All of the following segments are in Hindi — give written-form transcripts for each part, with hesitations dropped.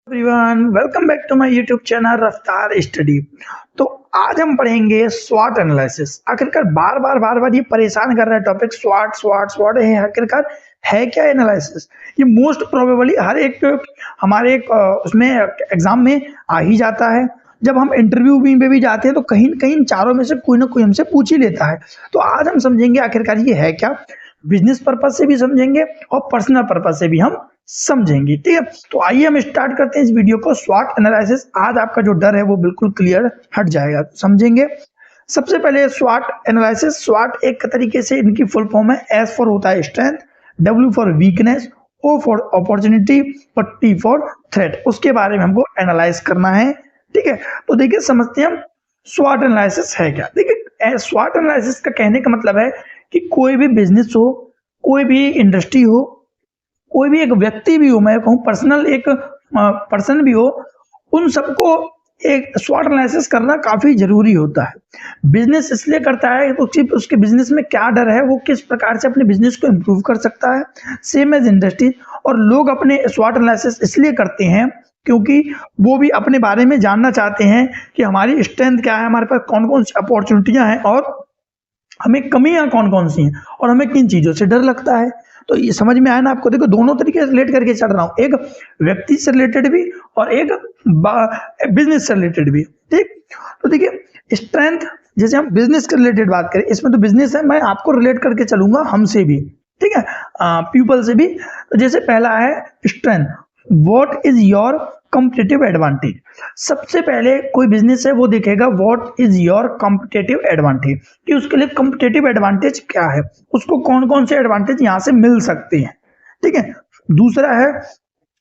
Everyone, welcome back to my YouTube channel Raftaar study. तो आज हम पढ़ेंगे स्वॉट एनालिसिस। आखिरकार बार बार ये परेशान कर रहा है टॉपिक स्वॉट स्वॉट स्वॉट है। आखिरकार है क्या एनालिसिस? ये मोस्ट प्रोबेबली हर एक हमारे उसमें एग्जाम में आ ही जाता है। जब हम इंटरव्यू में भी जाते हैं तो कहीं न कहीं चारों में से कोई ना कोई हमसे पूछ ही लेता है। तो आज हम समझेंगे आखिरकार ये है क्या, बिजनेस पर्पज से भी समझेंगे और पर्सनल पर्पज से भी हम समझेंगे। ठीक है, तो आइए हम स्टार्ट करते हैं इस वीडियो को। स्वॉट एनालिसिस, आज आपका जो डर है वो बिल्कुल क्लियर हट जाएगा, समझेंगे। सबसे पहले स्वॉट एनालिसिस। स्वॉट एक तरीके से इनकी फुल फॉर्म है। एस फॉर होता है strength, W for weakness, O for opportunity और टी फॉर थ्रेट। उसके बारे में हमको एनालाइज करना है। ठीक है, तो देखिए समझते हैं हम स्वॉट एनालिसिस है क्या। देखिए स्वॉट एनालिसिस का कहने का मतलब है कि कोई भी बिजनेस हो, कोई भी इंडस्ट्री हो, कोई भी एक व्यक्ति भी हो, मैं कहूँ पर्सनल एक पर्सन भी हो, उन सबको एक स्वॉट एनालिसिस करना काफी जरूरी होता है। बिजनेस इसलिए करता है तो उसके बिजनेस में क्या डर है, वो किस प्रकार से अपने बिजनेस को इम्प्रूव कर सकता है, सेम एज इंडस्ट्री। और लोग अपने स्वॉट एनालिसिस इसलिए करते हैं क्योंकि वो भी अपने बारे में जानना चाहते हैं कि हमारी स्ट्रेंथ क्या है, हमारे पास कौन कौन सी अपॉर्चुनिटियां हैं और हमें कमियां कौन कौन सी हैं और हमें किन चीजों से डर लगता है। तो ये समझ में आया ना आपको? देखो दोनों तरीके से रिलेट करके चल रहा हूँ, एक व्यक्ति से रिलेटेड भी और एक बिजनेस से रिलेटेड भी। ठीक, तो देखिए स्ट्रेंथ, जैसे हम बिजनेस के रिलेटेड बात करें, इसमें तो बिजनेस है, मैं आपको रिलेट करके चलूंगा हमसे भी। ठीक है, पीपल से भी। तो जैसे पहला है strength, what is your competitive advantage. सबसे पहले कोई बिजनेस है वो देखेगा what is your competitive advantage, कि उसके लिए कॉम्पिटिटिव एडवांटेज क्या है, उसको कौन कौन से एडवांटेज यहाँ से मिल सकते हैं। ठीक है, दूसरा है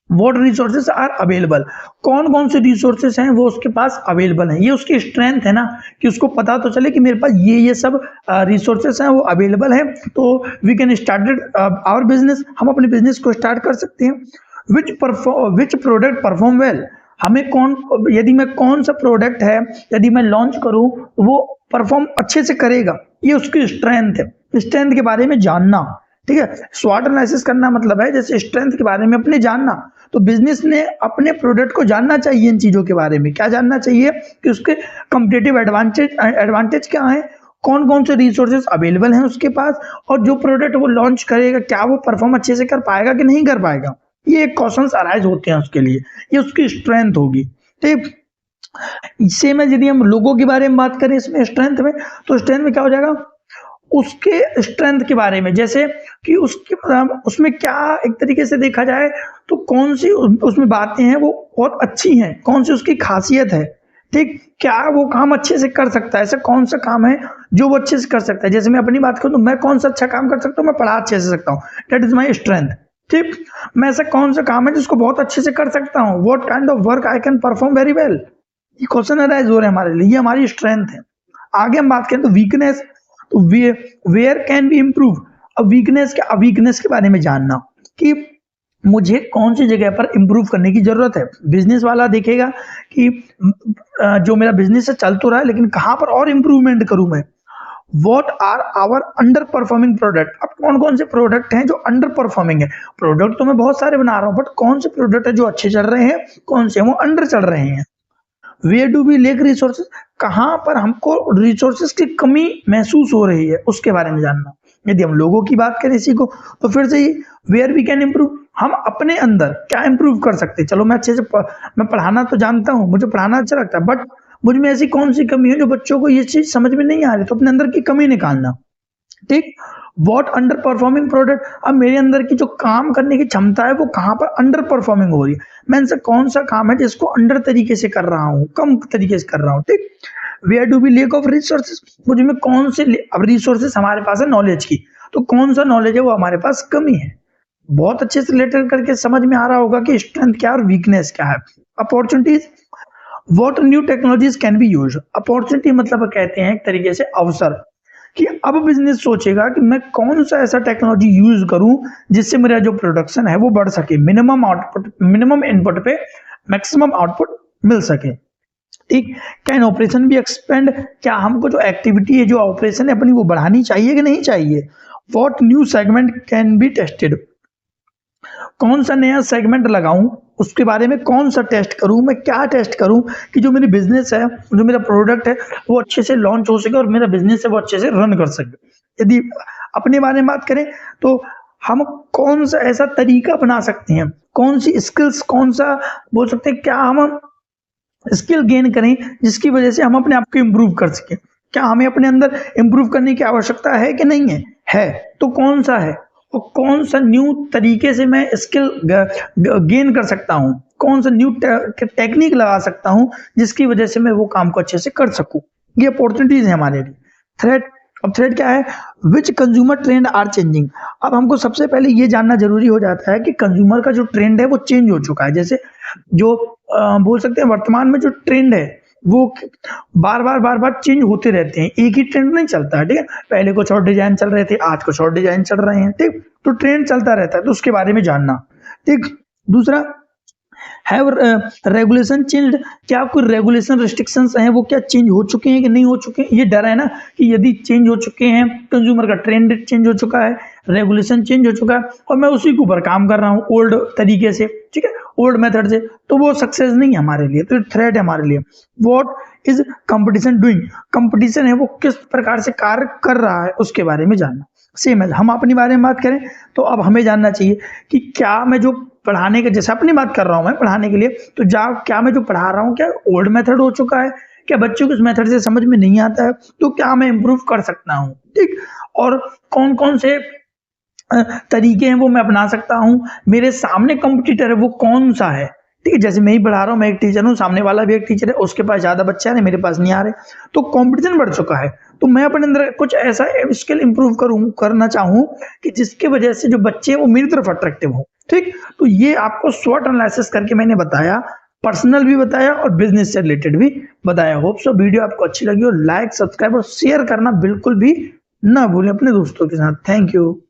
व्हाट रिसोर्सेज आर अवेलेबल, कौन कौन से रिसोर्सेज हैं वो उसके पास अवेलेबल हैं। ये उसकी स्ट्रेंथ है ना, कि उसको पता तो चले कि मेरे पास ये सब रिसोर्सेज हैं वो अवेलेबल है, तो we can start our business, हम अपने बिजनेस को स्टार्ट कर सकते हैं। विच प्रोडक्ट परफॉर्म वेल, हमें यदि मैं कौन सा प्रोडक्ट है यदि मैं लॉन्च करूं तो वो परफॉर्म अच्छे से करेगा, ये उसकी स्ट्रेंथ है। स्ट्रेंथ के बारे में जानना। ठीक है, स्वॉट एनालिसिस करना मतलब है जैसे स्ट्रेंथ के बारे में अपने जानना। तो बिजनेस ने अपने प्रोडक्ट को जानना चाहिए इन चीजों के बारे में। क्या जानना चाहिए कि उसके कॉम्पिटिटिव एडवांटेज क्या है, कौन कौन से रिसोर्सेज अवेलेबल हैं उसके पास, और जो प्रोडक्ट वो लॉन्च करेगा क्या वो परफॉर्म अच्छे से कर पाएगा कि नहीं कर पाएगा। ये क्वेश्चंस अराइज होते हैं उसके लिए, ये उसकी स्ट्रेंथ होगी। ठीक, सेम है यदि हम लोगों के बारे में बात करें इसमें स्ट्रेंथ में, तो स्ट्रेंथ में क्या हो जाएगा, उसके स्ट्रेंथ के बारे में, जैसे कि उसमें क्या एक तरीके से देखा जाए तो कौन सी उसमें बातें हैं वो बहुत अच्छी हैं, कौन सी उसकी खासियत है। ठीक, क्या वो काम अच्छे से कर सकता है, ऐसा कौन सा काम है जो वो अच्छे से कर सकता है। जैसे मैं अपनी बात करूं तो मैं कौन सा अच्छा काम कर सकता हूँ, मैं पढ़ा अच्छे से सकता हूँ, दैट इज माई स्ट्रेंथ। ठीक, मैं ऐसा कौन सा काम है जिसको बहुत अच्छे से कर सकता हूँ, what kind of work I can perform very well. ये क्वेश्चन अराइज हो रहे हैं हमारे लिए, ये हमारी स्ट्रेंथ है। आगे हम बात करें तो वीकनेस, तो वेयर कैन बी इम्प्रूव। अब वीकनेस के बारे में जानना कि मुझे कौन सी जगह पर इम्प्रूव करने की जरूरत है। बिजनेस वाला देखेगा कि जो मेरा बिजनेस है चल तो रहा है लेकिन कहाँ पर और इम्प्रूवमेंट करूं मैं। What are our under performing product, अब कौन कौन से प्रोडक्ट हैं जो अंडर परफॉर्मिंग है। प्रोडक्ट तो मैं बहुत सारे बना रहा हूँ, बट कौन से प्रोडक्ट है जो अच्छे चल रहे हैं, कौन से वो अंडर चल रहे हैं। Where do we lack resources, कहाँ पर हमको रिसोर्सेज की कमी महसूस हो रही है उसके बारे में जानना। यदि हम लोगों की बात करें इसी को, तो फिर से ये वेयर वी कैन इम्प्रूव, हम अपने अंदर क्या इम्प्रूव कर सकते हैं। चलो मैं अच्छे से मैं पढ़ाना तो जानता हूँ, मुझे पढ़ाना अच्छा लगता है, बट मुझ में ऐसी कौन सी कमी है जो बच्चों को ये चीज समझ में नहीं आ रही, तो अपने अंदर की कमी निकालना। ठीक, व्हाट अंडर परफॉर्मिंग प्रोडक्ट, अब मेरे अंदर की जो काम करने की क्षमता है वो कहाँ पर अंडर परफॉर्मिंग हो रही है, मैं इनसे कौन सा काम है जिसको अंडर तरीके से कर रहा हूँ, कम तरीके से कर रहा हूँ। ठीक, where do we lack of resources, मुझ में कौन से, अब रिसोर्सेज हमारे पास है नॉलेज की, तो कौन सा नॉलेज है वो हमारे पास कमी है। बहुत अच्छे से रिलेटेड करके समझ में आ रहा होगा कि स्ट्रेंथ क्या है और वीकनेस क्या है। Opportunities, what new technologies can be use. Opportunity मतलब कहते हैं एक तरीके से अवसर, कि अब बिजनेस सोचेगा कि मैं कौन सा ऐसा टेक्नोलॉजी यूज करूं जिससे मेरा जो प्रोडक्शन है वो बढ़ सके, मिनिमम इनपुट पे मैक्सिमम आउटपुट मिल सके। ठीक, कैन ऑपरेशन भी एक्सपेंड, क्या हमको जो एक्टिविटी है जो ऑपरेशन है अपनी वो बढ़ानी चाहिए कि नहीं चाहिए। What new segment can be tested, कौन सा नया सेगमेंट लगाऊं, उसके बारे में कौन सा टेस्ट करूं, मैं क्या टेस्ट करूं कि जो मेरी बिजनेस है, जो मेरा प्रोडक्ट है वो अच्छे से लॉन्च हो सके और मेरा बिजनेस है वो अच्छे से रन कर सके। यदि अपने बारे में बात करें तो हम कौन सा ऐसा तरीका अपना सकते हैं, कौन सी स्किल्स, कौन सा बोल सकते हैं, क्या हम स्किल गेन करें जिसकी वजह से हम अपने आप को इम्प्रूव कर सकें। क्या हमें अपने अंदर इम्प्रूव करने की आवश्यकता है कि नहीं है तो कौन सा है, और कौन सा न्यू तरीके से मैं स्किल गेन कर सकता हूँ, कौन सा न्यू टेक्निक लगा सकता हूँ जिसकी वजह से मैं वो काम को अच्छे से कर सकूं। ये अपॉर्चुनिटीज है हमारे लिए। थ्रेट, अब थ्रेट क्या है, विच कंज्यूमर ट्रेंड आर चेंजिंग। अब हमको सबसे पहले ये जानना जरूरी हो जाता है कि कंज्यूमर का जो ट्रेंड है वो चेंज हो चुका है। जैसे जो बोल सकते हैं वर्तमान में जो ट्रेंड है वो बार बार चेंज होते रहते हैं, एक ही ट्रेंड नहीं चलता है, ठीक है। पहले कुछ और डिजाइन चल रहे थे, आज कुछ और डिजाइन चल रहे हैं, ठीक। तो ट्रेंड चलता रहता है, तो उसके बारे में जानना, ठीक। दूसरा, हैव रेगुलेशन चेंज्ड, क्या कोई रेगुलेशन रिस्ट्रिक्शंस हैं वो क्या चेंज हो चुके हैं कि नहीं हो चुके हैं। ये डर है ना कि यदि चेंज हो चुके हैं, कंज्यूमर का ट्रेंड चेंज हो चुका है, रेगुलेशन चेंज हो चुका है और मैं उसी के ऊपर काम कर रहा हूँ ओल्ड तरीके से, ठीक है, ओल्ड मेथड से, तो वो सक्सेस नहीं है हमारे लिए, तो थ्रेट है हमारे लिए। What is competition doing, competition है वो किस प्रकार से कार्य कर रहा है उसके बारे में जानना। सेम है, हम अपने बारे में बात करें तो अब हमें जानना चाहिए कि क्या मैं जो पढ़ाने के, जैसे अपनी बात कर रहा हूं मैं पढ़ाने के लिए, तो क्या मैं जो पढ़ा रहा हूं क्या ओल्ड मेथड हो चुका है, क्या बच्चों को इस मेथड से समझ में नहीं आता है, तो क्या मैं इम्प्रूव कर सकता हूं, ठीक। और कौन कौन से तरीके हैं वो मैं अपना सकता हूं, मेरे सामने कंपटीटर है वो कौन सा है, ठीक है। जैसे मैं ही पढ़ा रहा हूँ, मैं एक टीचर हूँ, सामने वाला भी एक टीचर है, उसके पास ज्यादा बच्चे आ रहे, मेरे पास नहीं आ रहे, तो कंपटीशन बढ़ चुका है। तो मैं अपने अंदर कुछ ऐसा स्किल इंप्रूव करना चाहूँ कि जिसकी वजह से जो बच्चे हैं वो मेरी तरफ अट्रैक्टिव हो, ठीक। तो ये आपको स्वॉट एनालिसिस करके मैंने बताया, पर्सनल भी बताया और बिजनेस से रिलेटेड भी बताया। होप सो वीडियो आपको अच्छी लगी हो, लाइक, सब्सक्राइब और शेयर करना बिल्कुल भी ना भूलें अपने दोस्तों के साथ। Thank you.